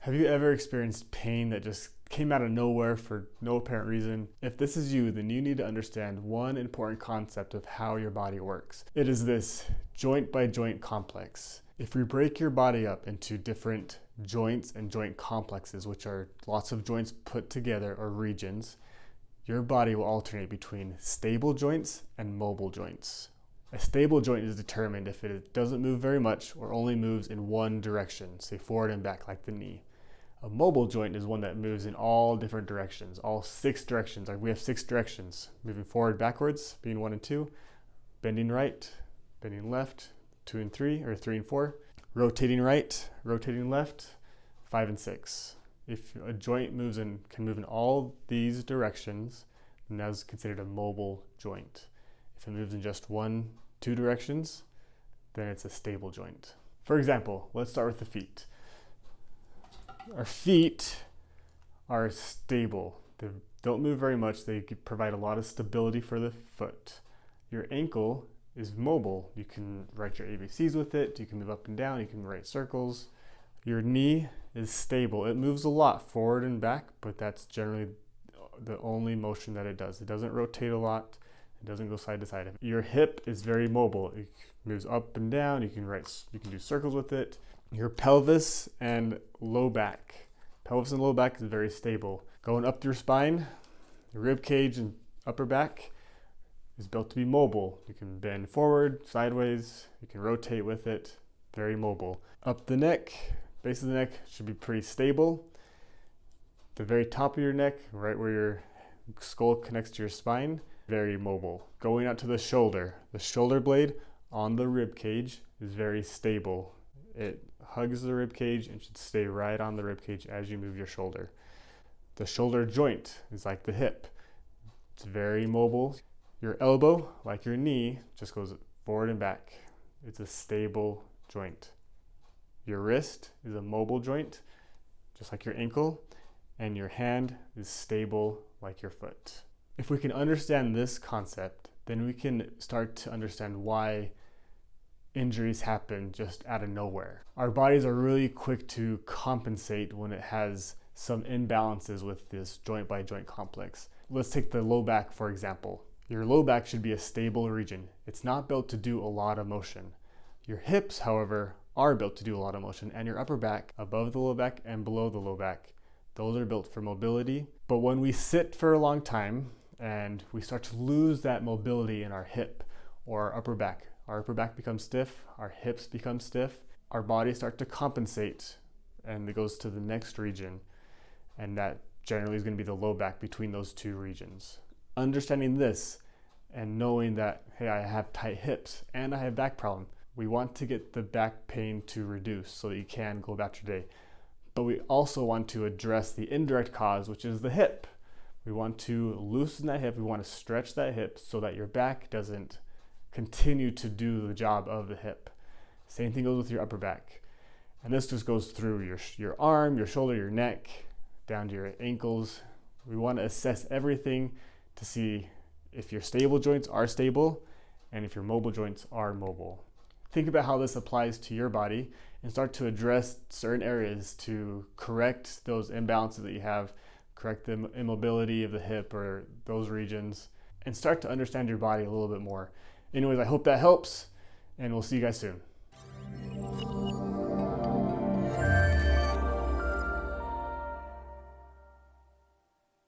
Have you ever experienced pain that just came out of nowhere for no apparent reason? If this is you, then you need to understand one important concept of how your body works. It is this joint by joint complex. If we break your body up into different joints and joint complexes, which are lots of joints put together or regions, your body will alternate between stable joints and mobile joints. A stable joint is determined if it doesn't move very much or only moves in one direction, say forward and back like the knee. A mobile joint is one that moves in all different directions, all 6 directions. Like we have 6 directions, moving forward, backwards, being 1 and 2, bending right, bending left, 2 and 3, or 3 and 4, rotating right, rotating left, 5 and 6. If a joint can move in all these directions, then that's considered a mobile joint. If it moves in just 1, 2 directions, then it's a stable joint. For example, let's start with the feet. Our feet are stable. They don't move very much. They provide a lot of stability for the foot. Your ankle is mobile. You can write your ABCs with it. You can move up and down. You can write circles. Your knee is stable. It moves a lot forward and back, but that's generally the only motion that it does. It doesn't rotate a lot. It doesn't go side to side. Your hip is very mobile. It moves up and down. You can do circles with it. Your pelvis and low back. Pelvis and low back is very stable. Going up your spine, your rib cage and upper back is built to be mobile. You can bend forward, sideways. You can rotate with it. Very mobile. Up the neck, base of the neck should be pretty stable. The very top of your neck, right where your skull connects to your spine, very mobile. Going out to the shoulder blade on the rib cage is very stable. It hugs the rib cage and should stay right on the rib cage as you move your shoulder. The shoulder joint is like the hip. It's very mobile. Your elbow, like your knee, just goes forward and back. It's a stable joint. Your wrist is a mobile joint, just like your ankle, and your hand is stable like your foot. If we can understand this concept, then we can start to understand why injuries happen just out of nowhere. Our bodies are really quick to compensate when it has some imbalances with this joint by joint complex. Let's take the low back, for example. Your low back should be a stable region. It's not built to do a lot of motion. Your hips, however, are built to do a lot of motion, and your upper back, above the low back and below the low back, those are built for mobility. But when we sit for a long time and we start to lose that mobility in our hip or our upper back becomes stiff, our hips become stiff, our bodies start to compensate, and it goes to the next region, and that generally is going to be the low back between those 2 regions. Understanding this and knowing that, hey, I have tight hips and I have back problem, we want to get the back pain to reduce so that you can go about your day. But we also want to address the indirect cause, which is the hip. We want to loosen that hip. We want to stretch that hip so that your back doesn't continue to do the job of the hip. Same thing goes with your upper back. And this just goes through your arm, your shoulder, your neck, down to your ankles. We want to assess everything to see if your stable joints are stable and if your mobile joints are mobile. Think about how this applies to your body and start to address certain areas to correct those imbalances that you have, correct the immobility of the hip or those regions, and start to understand your body a little bit more. Anyways, I hope that helps, and we'll see you guys soon.